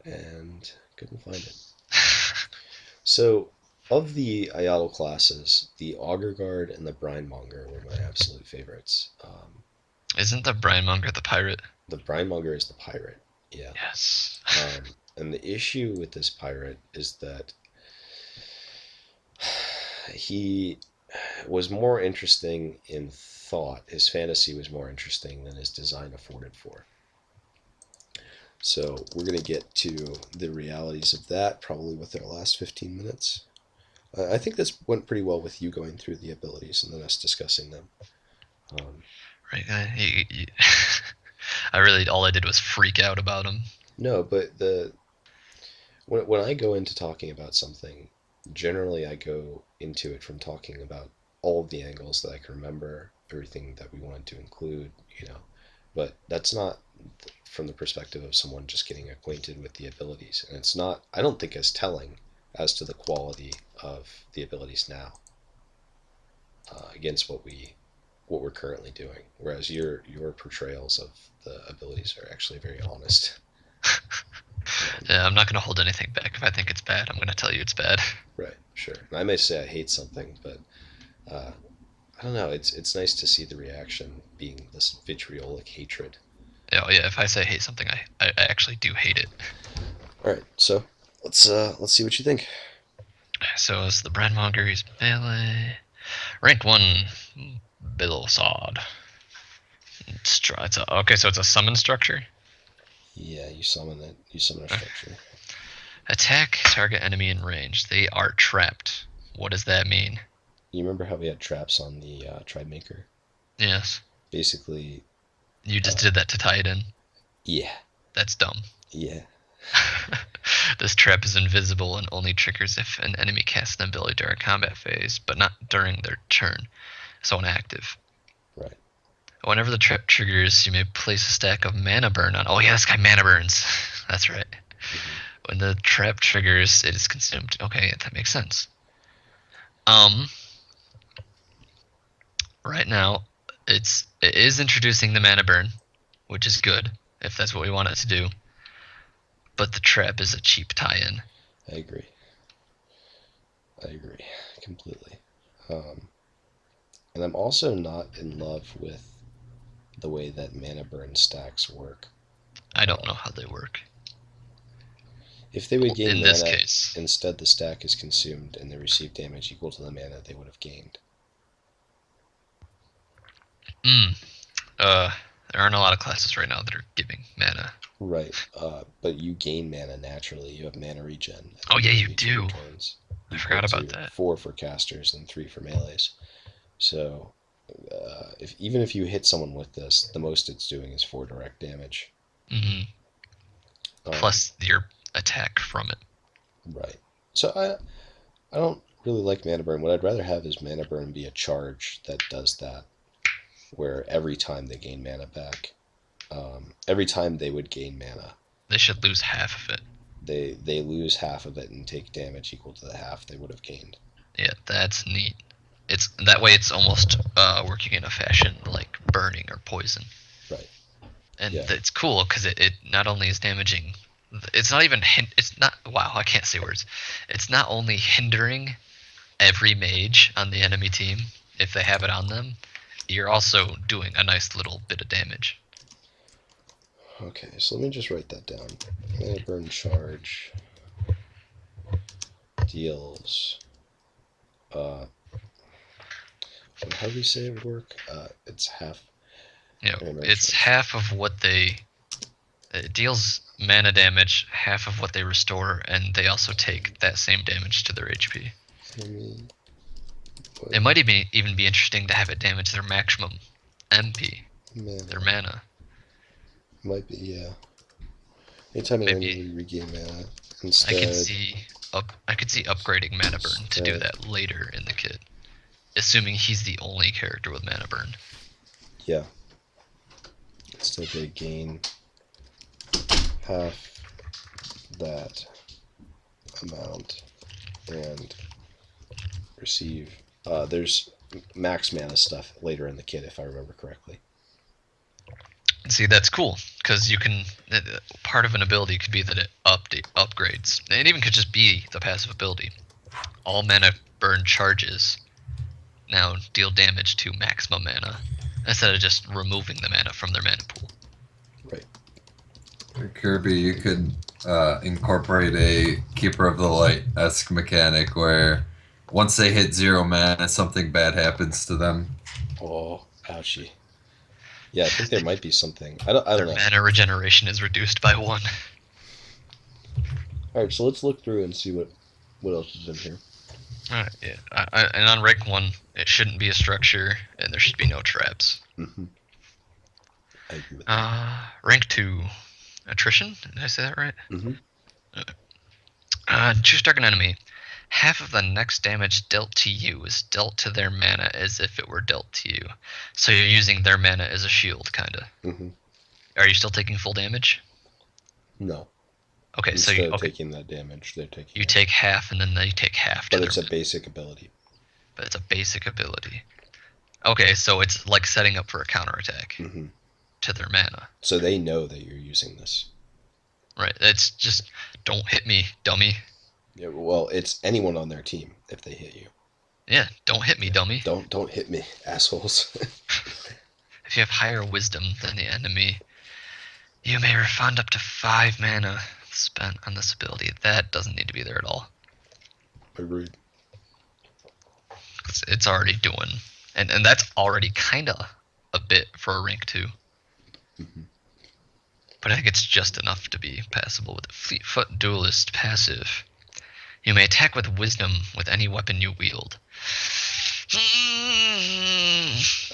and couldn't find it. So, of the Ayotl classes, the Augur Guard and the Brine Monger were my absolute favorites. Isn't the Brine Monger the pirate? The Brine Monger is the pirate, yeah. Yes. And the issue with this pirate is that he was more interesting in thought. His fantasy was more interesting than his design afforded for. So we're going to get to the realities of that probably within our last 15 minutes. I think this went pretty well with you going through the abilities and then us discussing them. Um, Right. I really all I did was freak out about him. no, but when I go into talking about something, generally I go into it from talking about all of the angles that I can remember, everything that we wanted to include, you know. But that's not from the perspective of someone just getting acquainted with the abilities, and it's not. I don't think as telling as to the quality of the abilities now against what we're currently doing. Whereas your portrayals of the abilities are actually very honest. Um, Yeah, I'm not gonna hold anything back. If I think it's bad, I'm gonna tell you it's bad. right, sure. And I may say I hate something, but uh, I don't know. It's nice to see the reaction being this vitriolic hatred. Oh yeah, if I say I hate something, I actually do hate it. All right, so let's see what you think. So it's the Brine Monger. He's melee. Rank 1, Bill Sod. Okay, so it's a summon structure. Yeah, you summon it. You summon a structure. Attack target enemy in range. They are trapped. What does that mean? You remember how we had traps on the Tribe Maker? Yes. Basically, You just uh, did that to tie it in. yeah, That's dumb. yeah, This trap is invisible and only triggers if an enemy casts an ability during a combat phase, but not during their turn, so inactive. right. Whenever the trap triggers, you may place a stack of mana burn on. Oh yeah, this guy mana burns. That's right. Mm-hmm. When the trap triggers, it is consumed. Okay, that makes sense. Um, right now, it is introducing the mana burn, which is good if that's what we want it to do. But the trap is a cheap tie-in. I agree. I agree completely. Um, and I'm also not in love with the way that mana burn stacks work. I don't Um, know how they work. if they would gain In this mana, case, instead the stack is consumed and they receive damage equal to the mana they would have gained. mm, uh, there aren't a lot of classes right now that are giving mana. Right, but you gain mana naturally. You have mana regen at the Oh yeah, beginning you of each of your do. turns, I equal forgot about to that. 4 for casters and 3 for melees. So, if even if you hit someone with this, the most it's doing is 4 direct damage. Hmm. Um, Plus your attack from it. right. So I don't really like mana burn. What I'd rather have is mana burn be a charge that does that, where every time they gain mana back, every time they would gain mana, They should lose half of it. they lose half of it and take damage equal to the half they would have gained. Yeah, that's neat. It's that way. It's almost working in a fashion like burning or poison, Right. and Yeah. it's cool because it not only is damaging. It's not even. It's not. Wow, I can't say words. It's not only hindering every mage on the enemy team if they have it on them. You're also doing a nice little bit of damage. Okay, so let me just write that down. Mana burn charge deals. Uh, how do we say it would work? It's half. You know, Mana burn it's charge. half of what they. It deals mana damage, half of what they restore, and they also take that same damage to their HP. Enemy It would might even be interesting to have it damage their maximum MP, their mana mana. might be, yeah. Anytime an enemy Maybe would regain mana, I could instead see I could see upgrading mana burn to do instead that later in the kit, assuming he's the only character with mana burn. yeah, instead they gain half that amount and receive. There's max mana stuff later in the kit, if I remember correctly. See, that's cool because you can. Part of an ability could be that it upgrades. It even could just be the passive ability. All mana burn charges now deal damage to maximum mana, instead of just removing the mana from their mana pool. Right. Kirby, you could incorporate a Keeper of the Light-esque mechanic where once they hit 0 mana, something bad happens to them. Oh, ouchie. Yeah, I think there might be something. I don't Their know. mana regeneration is reduced by 1. Alright, so let's look through and see what else is in here. Alright, yeah. And on rank 1, it shouldn't be a structure, and there should be no traps. Mm-hmm. I agree with that. Rank 2, attrition? Did I say that right? Mm-hmm. Choose target enemy. Half of the next damage dealt to you is dealt to their mana as if it were dealt to you. So you're using their mana as a shield, kinda. Mm-hmm. Are you still taking full damage? No. Okay, Instead so you, of okay, taking that damage, they're taking you it. take half, and then they take half. To But it's their a basic ability. But it's a basic ability. Okay, so it's like setting up for a counterattack Mm-hmm. to their mana. So they know that you're using this. Right, it's just, don't hit me, dummy. Yeah, well, it's anyone on their team if they hit you. Yeah, don't hit me, dummy. Don't hit me, assholes. If you have higher wisdom than the enemy, you may refund up to 5 mana spent on this ability. That doesn't need to be there at all. Agreed. It's already doing, and that's already kind of a bit for a rank 2. Mm-hmm. But I think it's just enough to be passable with the Fleetfoot Duelist passive. You may attack with wisdom with any weapon you wield.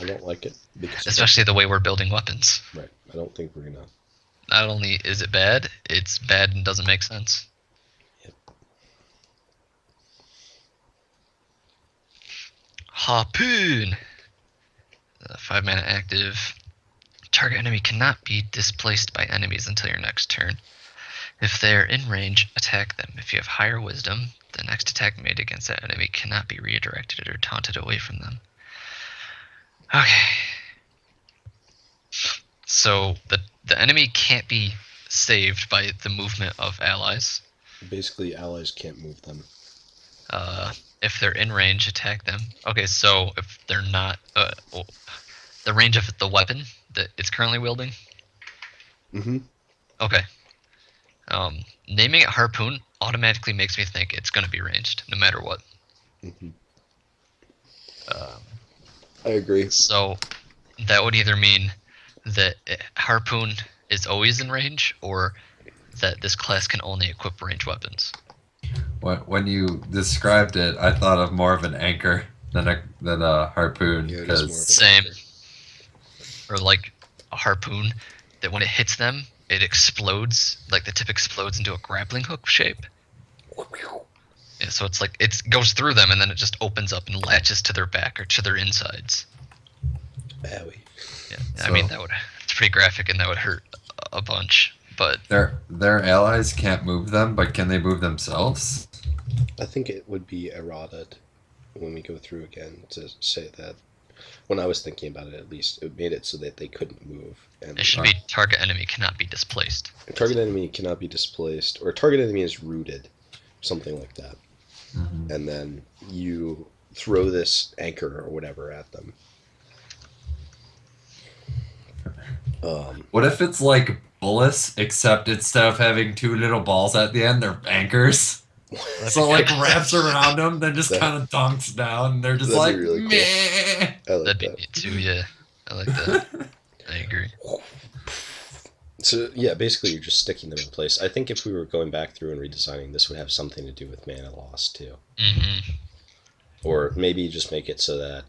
I don't like it because Especially the way we're building weapons. right. I don't think we're gonna. Not only is it bad, it's bad and doesn't make sense. Yep. Harpoon! 5 mana active. Target enemy cannot be displaced by enemies until your next turn. If they're in range, attack them. If you have higher wisdom, the next attack made against that enemy cannot be redirected or taunted away from them. Okay. So the enemy can't be saved by the movement of allies. Basically, allies can't move them. If they're in range, attack them. Okay, so if they're not, the range of the weapon that it's currently wielding. Mm-hmm. Okay. Naming it harpoon automatically makes me think it's going to be ranged, no matter what. Mm-hmm. I agree. So that would either mean that harpoon is always in range, or that this class can only equip ranged weapons. When you described it, I thought of more of an anchor than a harpoon. Yeah, it is more of an Same. anchor. Or like a harpoon that when it hits them, it explodes, like the tip explodes into a grappling hook shape. Yeah, so it's like it goes through them and then it just opens up and latches to their back or to their insides. Owie. Yeah, I mean it's pretty graphic and that would hurt a bunch. But their allies can't move them, but can they move themselves? I think it would be errated when we go through again to say that. When I was thinking about it, at least, it made it so that they couldn't move. And it should be target enemy cannot be displaced. target enemy cannot be displaced, or target enemy is rooted, something like that. Mm-hmm. And then you throw this anchor or whatever at them. What if it's like bullets, except instead of having 2 little balls at the end, they're anchors? So it like wraps around them, then just kind of dunks down. And they're just that'd like, be really cool. meh. I like That'd be that. neat too, yeah. I like that. I agree. So yeah, basically you're just sticking them in place. I think if we were going back through and redesigning, this would have something to do with mana loss too. Mm-hmm. Or maybe just make it so that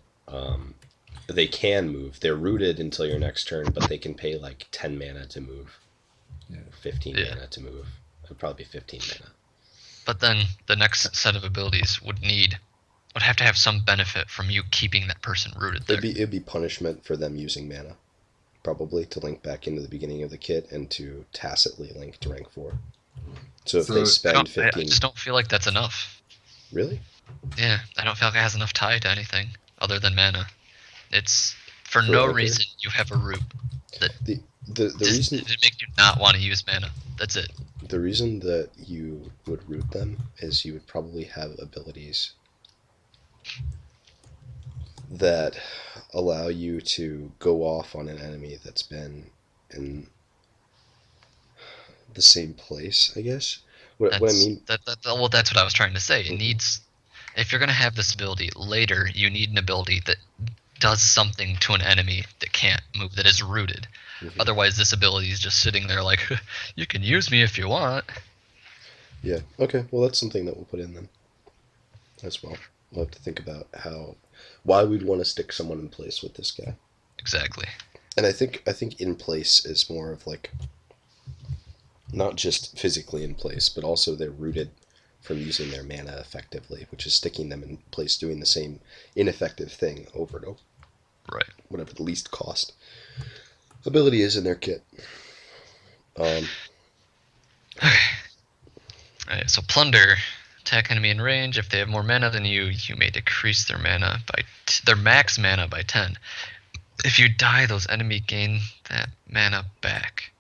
they can move. They're rooted until your next turn, but they can pay like 10 mana to move. Yeah. 15 mana to move. It'd probably be 15 mana. But then the next set of abilities would have to have some benefit from you keeping that person rooted there. It'd be punishment for them using mana, probably, to link back into the beginning of the kit and to tacitly link to rank 4. So if they I spend 15... just don't feel like that's enough. Really? Yeah, I don't feel like it has enough tie to anything other than mana. It's for For no anchor? reason you have a root that The reason... it makes you not want to use mana. That's it. The reason that you would root them is you would probably have abilities that allow you to go off on an enemy that's been in the same place, I guess. What I That's mean. well, that's what I was trying to say. It Mhm, needs, if you're gonna have this ability later, you need an ability that does something to an enemy that can't move, that is rooted. mhm. Otherwise, this ability is just sitting there like, you can use me if you want. Yeah. Okay. Well, that's something that we'll put in then as well. We'll have to think about why we'd want to stick someone in place with this guy. Exactly. And I think in place is more of like not just physically in place, but also they're rooted from using their mana effectively, which is sticking them in place doing the same ineffective thing over and over, Right. whatever the least cost ability is in their kit. Um, Okay. Alright, so plunder. Attack enemy in range. If they have more mana than you may decrease their mana by their max mana by 10. If you die, those enemy gain that mana back.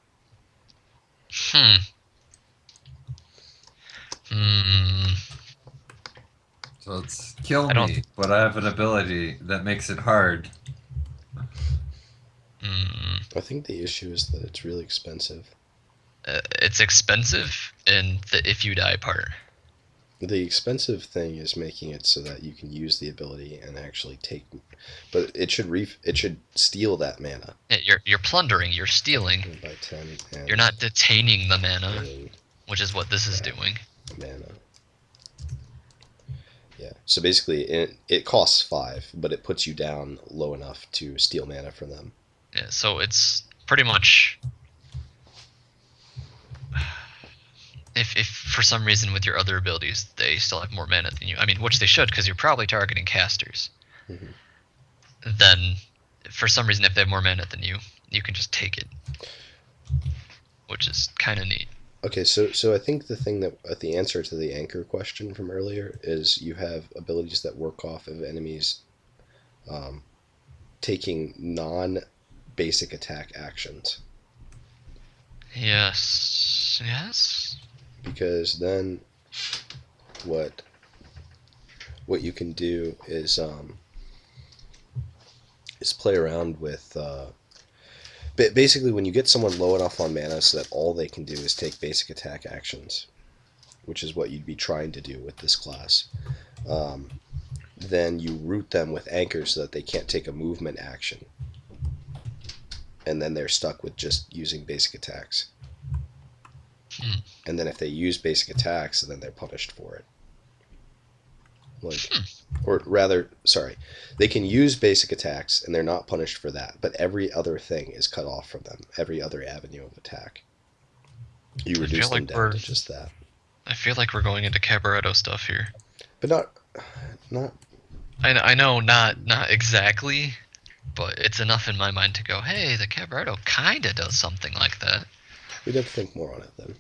Hmm. Hmm. So it's kill I don't. me, but I have an ability that makes it hard. Hmm. I think the issue is that it's really expensive. It's expensive in the if you die part. The expensive thing is making it so that you can use the ability and actually take, but it should steal that mana You're plundering. You're stealing. by 10 You're and not detaining the mana, gain which is what this is back doing. mana. Yeah. So basically, it costs 5, but it puts you down low enough to steal mana from them. Yeah. So it's pretty much. If for some reason with your other abilities they still have more mana than you, I mean, which they should because you're probably targeting casters, Mhm. then for some reason if they have more mana than you can just take it, which is kind of neat. Okay, so I think the answer to the anchor question from earlier is you have abilities that work off of enemies um, taking non-basic attack actions, Yes. because then what what you can do is play around with basically when you get someone low enough on mana so that all they can do is take basic attack actions, which is what you'd be trying to do with this class. Um, then you root them with anchors so that they can't take a movement action, and then they're stuck with just using basic attacks. Hmm. And then if they use basic attacks, then they're punished for it. Like, or rather, sorry, they can use basic attacks and they're not punished for that, but every other thing is cut off from them. Every other avenue of attack, you I feel reduce them like down we're to just that. I feel like we're going into Cabaretto stuff here. But not. I know not exactly, but it's enough in my mind to go, hey, the Cabaretto kind of does something like that. We'd have to think more on it then.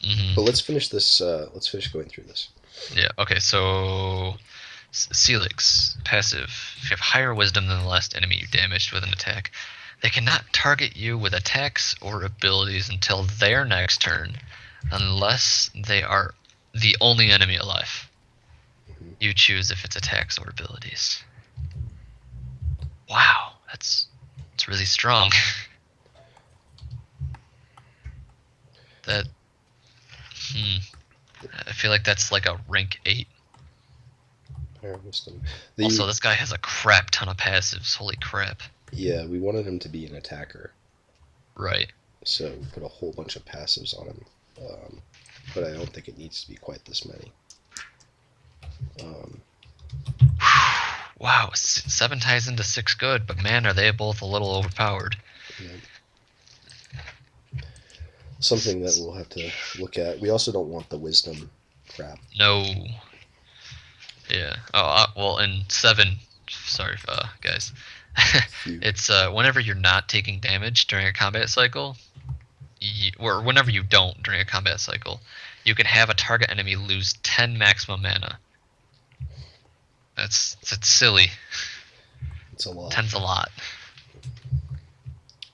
Hmm. But let's finish this. Let's finish going through this. Yeah. Okay. So Celix passive. If you have higher wisdom than the last enemy you damaged with an attack, they cannot target you with attacks or abilities until their next turn, unless they are the only enemy alive. Mhm. You choose if it's attacks or abilities. Wow, that's really strong. that hmm, I feel like that's like a rank 8. Higher wisdom. Also, this guy has a crap ton of passives. Holy crap. Yeah, we wanted him to be an attacker, Right. so we put a whole bunch of passives on him. But I don't think it needs to be quite this many. Um, Wow, 7 ties into 6 good, but man, are they both a little overpowered. you know, something that we'll have to look at. We also don't want the wisdom crap. No. Yeah. Oh, well, in 7, sorry, guys. Phew. It's whenever you're not taking damage during a combat cycle, or whenever you don't during a combat cycle, you can have a target enemy lose 10 maximum mana. That's silly. It's a lot. 10's a lot.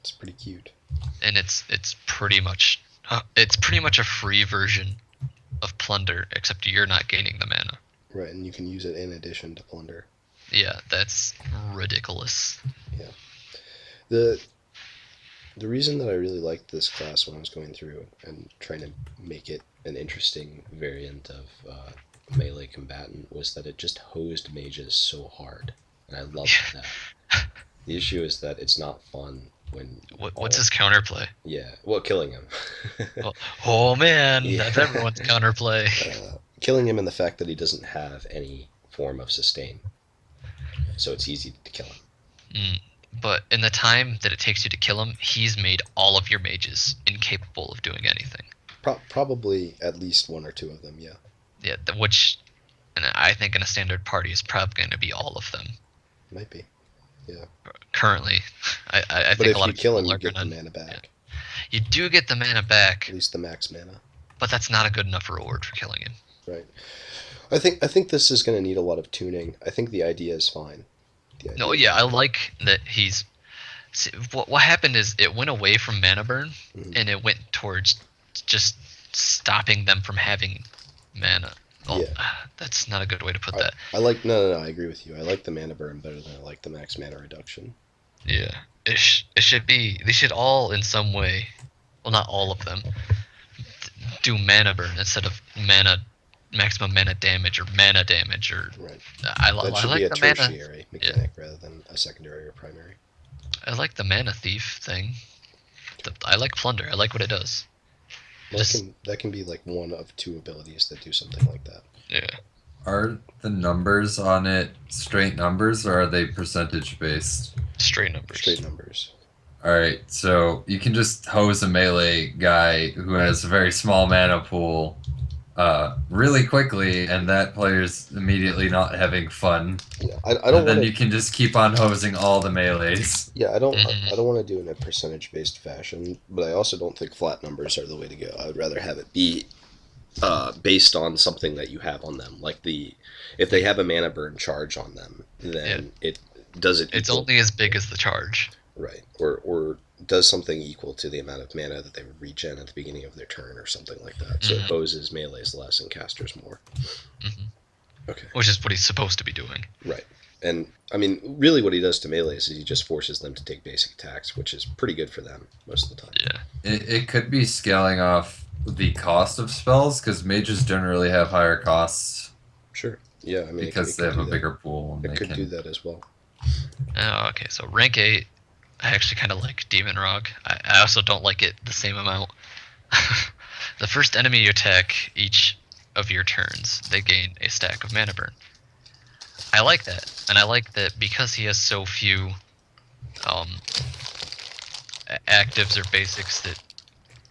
It's pretty cute. And it's pretty much It's pretty much a free version of Plunder, except you're not gaining the mana. Right, and you can use it in addition to Plunder. Yeah, that's ridiculous. The the reason that I really liked this class when I was going through and trying to make it an interesting variant of melee combatant was that it just hosed mages so hard, and I loved that. The issue is that it's not fun when What's his counterplay? yeah, well, killing him. Oh man, Yeah. that's everyone's counterplay. Killing him and the fact that he doesn't have any form of sustain, so it's easy to kill him. But in the time that it takes you to kill him, he's made all of your mages incapable of doing anything. Probably at least one or two of them, yeah. Yeah, which, and I think in a standard party is probably going to be all of them. Might be. Yeah. Currently, I But think if a lot you of kill him, people you are get the gonna. mana back. You do get the mana back, At least the max mana. but that's not a good enough reward for killing him. Right. I think this is going to need a lot of tuning. I think the idea is fine. No, yeah, I like that he's. See, what happened is it went away from mana burn, and it went towards just stopping them from having mana. Oh, Yeah. That's not a good way to put that. I like no, I agree with you. I like the mana burn better than I like the max mana reduction. Yeah, it should be. They should all, in some way, well, not all of them, do mana burn instead of maximum mana damage or mana damage or. Right. I That should like be a the mana. tertiary mechanic rather than a secondary or primary. I like the mana thief thing. I like plunder. I like what it does. That can be like one of two abilities that do something like that. Yeah. Are the numbers on it straight numbers or are they percentage based? Straight numbers. Straight numbers. Alright, so you can just hose a melee guy who has a very small mana pool really quickly, and that player's immediately not having fun. Yeah, I don't. And then wanna, you can just keep on hosing all the melees. Yeah, I don't. Mhm. I don't want to do it in a percentage based fashion, but I also don't think flat numbers are the way to go. I would rather have it be based on something that you have on them, like if they have a mana burn charge on them, then it does it. It's equal, only as big as the charge. right, or does something equal to the amount of mana that they would regen at the beginning of their turn, or something like that. So it hoses melees less and casters more. Okay. Which is what he's supposed to be doing. Right. And, I mean, really what he does to melees is he just forces them to take basic attacks, which is pretty good for them most of the time. Yeah. It could be scaling off the cost of spells, because mages generally have higher costs Sure. Yeah, I mean, because they have a bigger pool. And It they could can... do that as well. Oh, okay. So rank 8, I actually kind of like Demon Rog. I also don't like it the same amount. The first enemy you attack each of your turns, they gain a stack of mana burn. I like that, and I like that because he has so few actives or basics that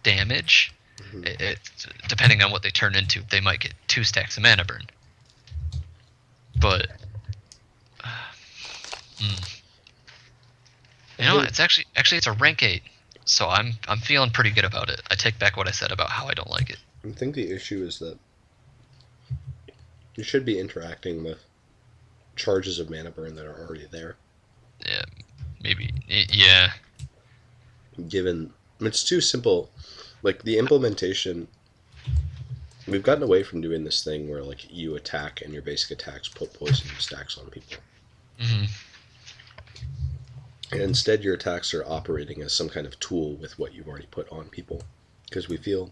damage. It, depending on what they turn into, they might get 2 stacks of mana burn. But you know, it's actually it's a rank 8, so I'm feeling pretty good about it. I take back what I said about how I don't like it. I think the issue is that you should be interacting with charges of mana burn that are already there. Yeah, maybe. Yeah. Given it's too simple, like the implementation. We've gotten away from doing this thing where like you attack and your basic attacks put poison stacks on people. And instead your attacks are operating as some kind of tool with what you've already put on people. Because we feel,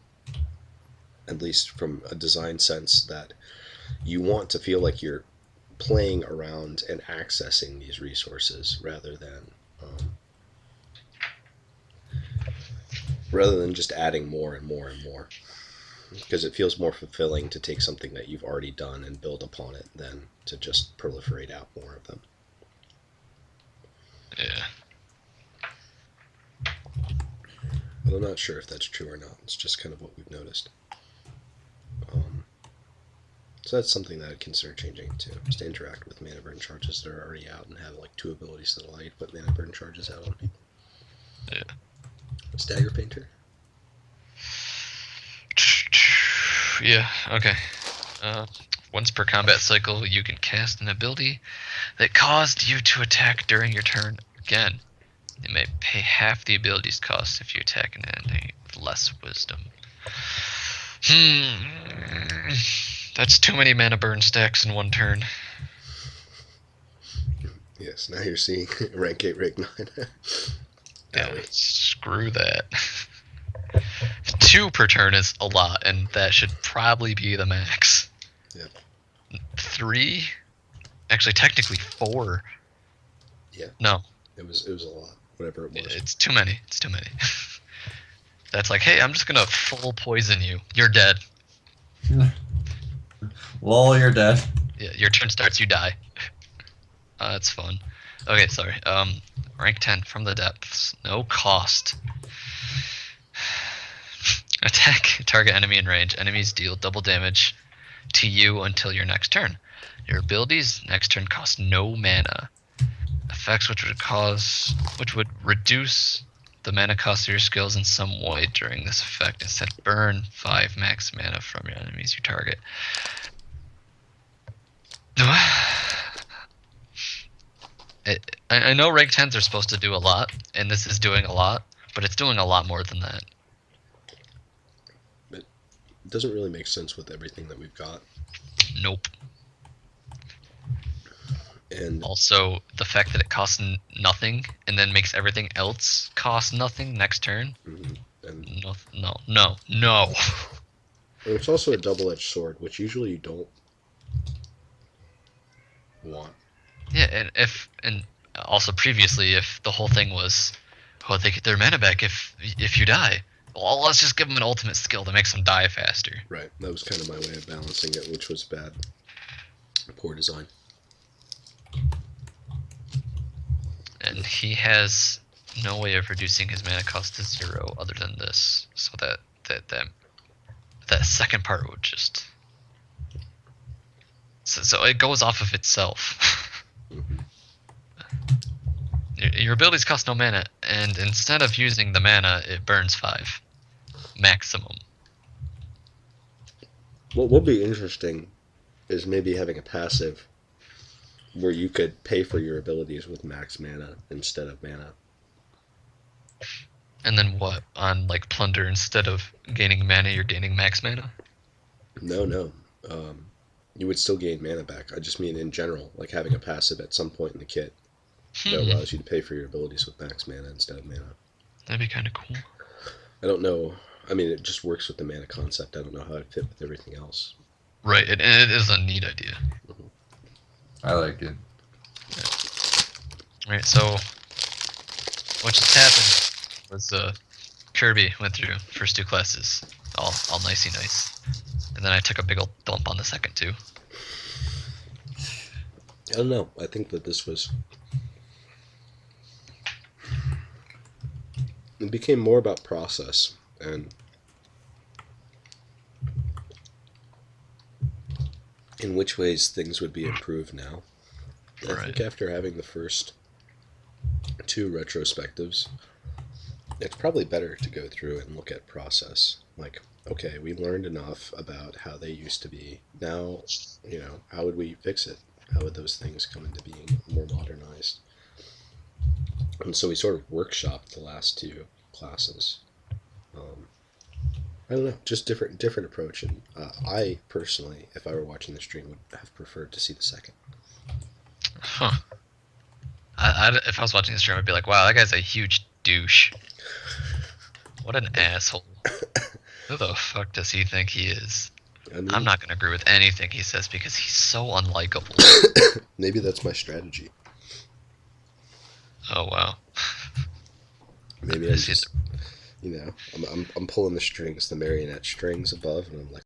at least from a design sense, that you want to feel like you're playing around and accessing these resources rather than just adding more and more and more. Because it feels more fulfilling to take something that you've already done and build upon it than to just proliferate out more of them. Yeah. But I'm not sure if that's true or not. It's just kind of what we've noticed. So that's something that I'd consider changing too, is to interact with mana burn charges that are already out and have like 2 abilities that allow you to put mana burn charges out on people. Yeah. Stagger Painter. Yeah, okay. Once per combat cycle, you can cast an ability that caused you to attack during your turn again. You may pay half the abilities cost if you attack an enemy with less wisdom. That's too many mana burn stacks in one turn. Yes, now you're seeing rank 8, rank 9. Yeah, Owie. screw that. 2 per turn is a lot, and that should probably be the max. Yep. 3? Actually, technically 4. Yeah. No. It was a lot, whatever it was. It's too many. It's too many. That's like, hey, I'm just gonna full poison you. You're dead. Lol, you're dead. Yeah, your turn starts, you die. That's fun. Okay, sorry. Rank 10 from the depths. No cost. Attack target enemy in range. Enemies deal double damage to you until your next turn. Your abilities next turn cost no mana. Effects which would reduce the mana cost of your skills in some way during this effect. Instead, burn 5 max mana from your enemies you target. I know rank 10s are supposed to do a lot, and this is doing a lot, but it's doing a lot more than that. It doesn't really make sense with everything that we've got. Nope. And Also, the fact that it costs nothing and then makes everything else cost nothing next turn. and No. it's also a double-edged sword, which usually you don't want. Yeah, and also previously, if the whole thing was, oh, they get their mana back if you die. Well, let's just give them an ultimate skill that makes them die faster. Right. That was kind of my way of balancing it, which was bad. Poor design. And he has no way of reducing his mana cost to 0 other than this, so that second part would just so it goes off of itself. Your abilities cost no mana, and instead of using the mana, it burns 5 maximum. What would be interesting is maybe having a passive where you could pay for your abilities with max mana instead of mana. And then what? On like Plunder, instead of gaining mana, you're gaining max mana? No. You would still gain mana back. I just mean in general, like having a passive at some point in the kit that allows you to pay for your abilities with max mana instead of mana. That'd be kind of cool. I don't know. I mean, it just works with the mana concept. I don't know how it fit with everything else. Right, and it is a neat idea. I like it. Right, so what just happened was Kirby went through first 2 classes, all nicey nice, and then I took a big old dump on the second 2. I don't know. I think that this was. It became more about process and in which ways things would be improved now. I think after having the first 2 retrospectives, it's probably better to go through and look at process. Like, okay, we learned enough about how they used to be. Now, how would we fix it? How would those things come into being more modernized? And so we sort of workshopped the last 2 classes. I don't know, just different approach. And I personally, if I were watching the stream, would have preferred to see the second. Huh. If I was watching the stream, I'd be like, wow, that guy's a huge douche. What an asshole. Who the fuck does he think he is? I mean, I'm not going to agree with anything he says because he's so unlikable. Maybe that's my strategy. Oh, wow. Maybe I just, I'm pulling the strings, the marionette strings above, and I'm like,